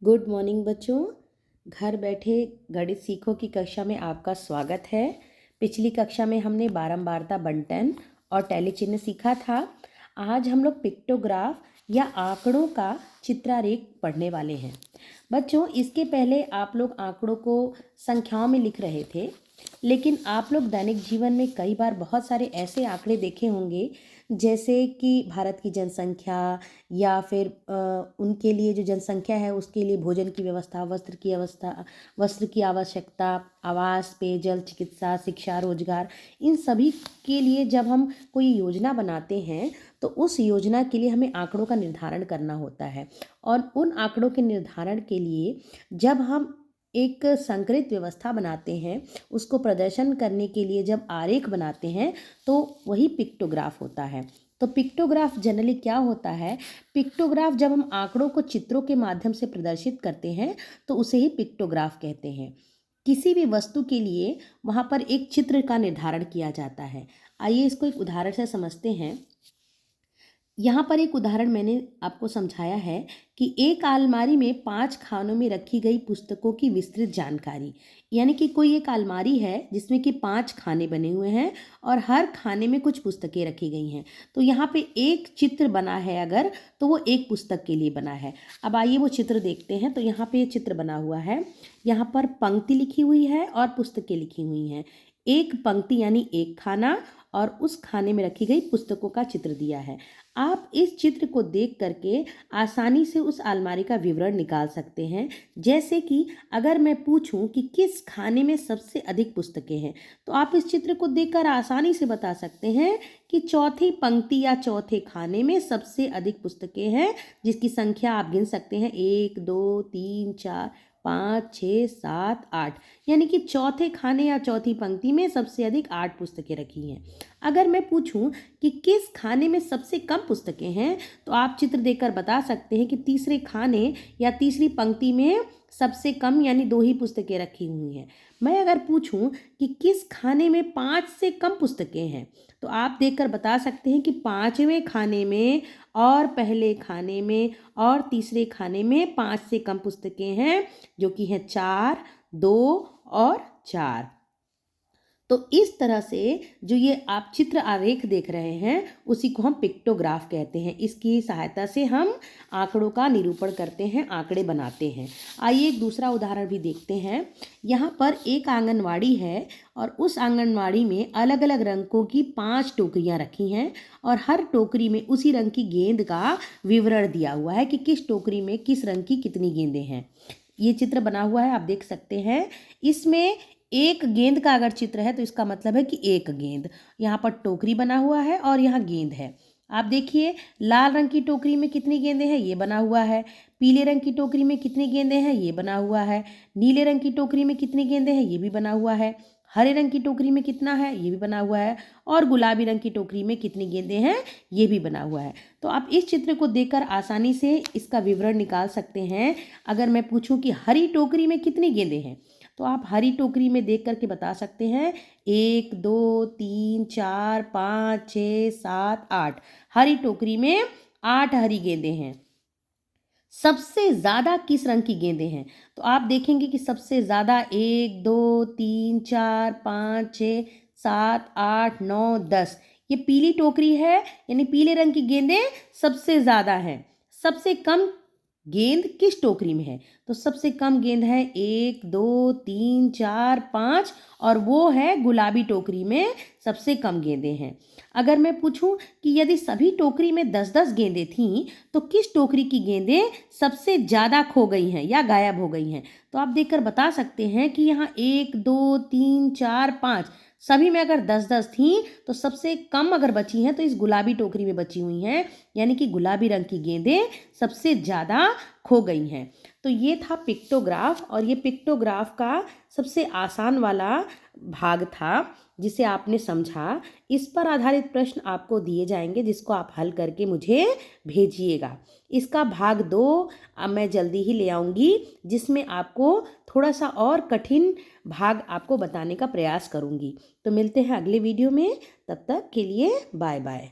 Good morning बच्चों। घर बैठे गणित सीखो की कक्षा में आपका स्वागत है। पिछली कक्षा में हमने बारंबारता बंटन और टैली चिन्ह सीखा था। आज हम लोग पिक्टोग्राफ या आंकड़ों का चित्रारेख पढ़ने वाले हैं। बच्चों, इसके पहले आप लोग आंकड़ों को संख्याओं में लिख रहे थे, लेकिन आप लोग दैनिक जीवन में कई बार बहुत सारे ऐसे आंकड़े देखे होंगे, जैसे कि भारत की जनसंख्या या फिर उनके लिए जो जनसंख्या है उसके लिए भोजन की व्यवस्था, वस्त्र की आवश्यकता, आवास, पेयजल, चिकित्सा, शिक्षा, रोजगार, इन सभी के लिए जब हम कोई योजना बनाते हैं तो उस योजना के लिए हमें आंकड़ों का निर्धारण करना होता है। और उन आंकड़ों के निर्धारण के लिए जब हम एक संकलित व्यवस्था बनाते हैं, उसको प्रदर्शन करने के लिए जब आरेख बनाते हैं तो वही पिक्टोग्राफ होता है। तो पिक्टोग्राफ जनरली क्या होता है? पिक्टोग्राफ जब हम आंकड़ों को चित्रों के माध्यम से प्रदर्शित करते हैं तो उसे ही पिक्टोग्राफ कहते हैं। किसी भी वस्तु के लिए वहाँ पर एक चित्र का निर्धारण किया जाता है। आइए इसको एक उदाहरण से समझते हैं। यहाँ पर एक उदाहरण मैंने आपको समझाया है कि एक अलमारी में 5 खानों में रखी गई पुस्तकों की विस्तृत जानकारी, यानी कि कोई एक अलमारी है जिसमें कि 5 खाने बने हुए हैं और हर खाने में कुछ पुस्तकें रखी गई हैं। तो यहाँ पे एक चित्र बना है अगर, तो वो एक पुस्तक के लिए बना है। अब आइए वो चित्र देखते हैं। तो यहाँ पे ये चित्र बना हुआ है। यहाँ पर पंक्ति लिखी हुई है और पुस्तकें लिखी हुई हैं। एक पंक्ति यानी एक खाना और उस खाने में रखी गई पुस्तकों का चित्र दिया है। आप इस चित्र को देख करके आसानी से उस अलमारी का विवरण निकाल सकते हैं। जैसे कि अगर मैं पूछूं कि किस खाने में सबसे अधिक पुस्तकें हैं, तो आप इस चित्र को देखकर आसानी से बता सकते हैं कि चौथी पंक्ति या चौथे खाने में सबसे अधिक पुस्तकें हैं, जिसकी संख्या आप गिन सकते हैं 1 2 3 4 5 6 7 8, यानी कि चौथे खाने या चौथी पंक्ति में सबसे अधिक 8 पुस्तकें रखी हैं। अगर मैं पूछूं कि किस खाने में सबसे कम पुस्तकें हैं, तो आप चित्र देखकर बता सकते हैं कि तीसरे खाने या तीसरी पंक्ति में सबसे कम यानी 2 ही पुस्तकें रखी हुई हैं। मैं अगर पूछूं कि किस खाने में 5 से कम पुस्तकें हैं, तो आप देखकर बता सकते हैं कि 5वें खाने में और पहले खाने में और तीसरे खाने में 5 से कम पुस्तकें हैं, जो कि हैं 4, 2 और 4। तो इस तरह से जो ये आप चित्र आरेख देख रहे हैं उसी को हम पिक्टोग्राफ कहते हैं। इसकी सहायता से हम आंकड़ों का निरूपण करते हैं, आंकड़े बनाते हैं। आइए एक दूसरा उदाहरण भी देखते हैं। यहाँ पर एक आंगनवाड़ी है और उस आंगनवाड़ी में अलग अलग रंगों की 5 टोकरियाँ रखी हैं और हर टोकरी में उसी रंग की गेंद का विवरण दिया हुआ है कि किस टोकरी में किस रंग की कितनी गेंदें हैं। ये चित्र बना हुआ है, आप देख सकते हैं। इसमें एक गेंद का अगर चित्र है तो इसका मतलब है कि एक गेंद। यहाँ पर टोकरी बना हुआ है और यहाँ गेंद है। आप देखिए, लाल रंग की टोकरी में कितनी गेंदें हैं, ये बना हुआ है। पीले रंग की टोकरी में कितनी गेंदें हैं, ये बना हुआ है। नीले रंग की टोकरी में कितनी गेंदें हैं, ये भी बना हुआ है। हरे रंग की टोकरी में कितना है, ये भी बना हुआ है। और गुलाबी रंग की टोकरी में कितनी गेंदें हैं, ये भी बना हुआ है। तो आप इस चित्र को देखकर आसानी से इसका विवरण निकाल सकते हैं। अगर मैं पूछूं कि हरी टोकरी में कितनी गेंदें हैं, तो आप हरी टोकरी में देख करके बता सकते हैं 1 2 3 4 5 6 7 8। हरी टोकरी में 8 हरी गेंदें हैं। सबसे ज़्यादा किस रंग की गेंदें हैं, तो आप देखेंगे कि सबसे ज़्यादा 1 2 3 4 5 6 7 8 9 10, ये पीली टोकरी है, यानी पीले रंग की गेंदें सबसे ज़्यादा हैं। सबसे कम गेंद किस टोकरी में है, तो सबसे कम गेंद है 1 2 3 4 5 और वो है गुलाबी टोकरी में सबसे कम गेंदें हैं। अगर मैं पूछूं कि यदि सभी टोकरी में 10-10 गेंदें थीं, तो किस टोकरी की गेंदें सबसे ज़्यादा खो गई हैं या गायब हो गई हैं, तो आप देखकर बता सकते हैं कि यहाँ 1 2 3 4 5 सभी में अगर 10-10 थीं, तो सबसे कम अगर बची हैं तो इस गुलाबी टोकरी में बची हुई हैं, यानी कि गुलाबी रंग की गेंदें सबसे ज़्यादा खो गई हैं। तो ये था पिक्टोग्राफ, और ये पिक्टोग्राफ का सबसे आसान वाला भाग था जिसे आपने समझा। इस पर आधारित प्रश्न आपको दिए जाएंगे जिसको आप हल करके मुझे भेजिएगा। इसका भाग 2 अब मैं जल्दी ही ले आऊँगी, जिसमें आपको थोड़ा सा और कठिन भाग आपको बताने का प्रयास करूँगी। तो मिलते हैं अगले वीडियो में, तब तक के लिए बाय बाय।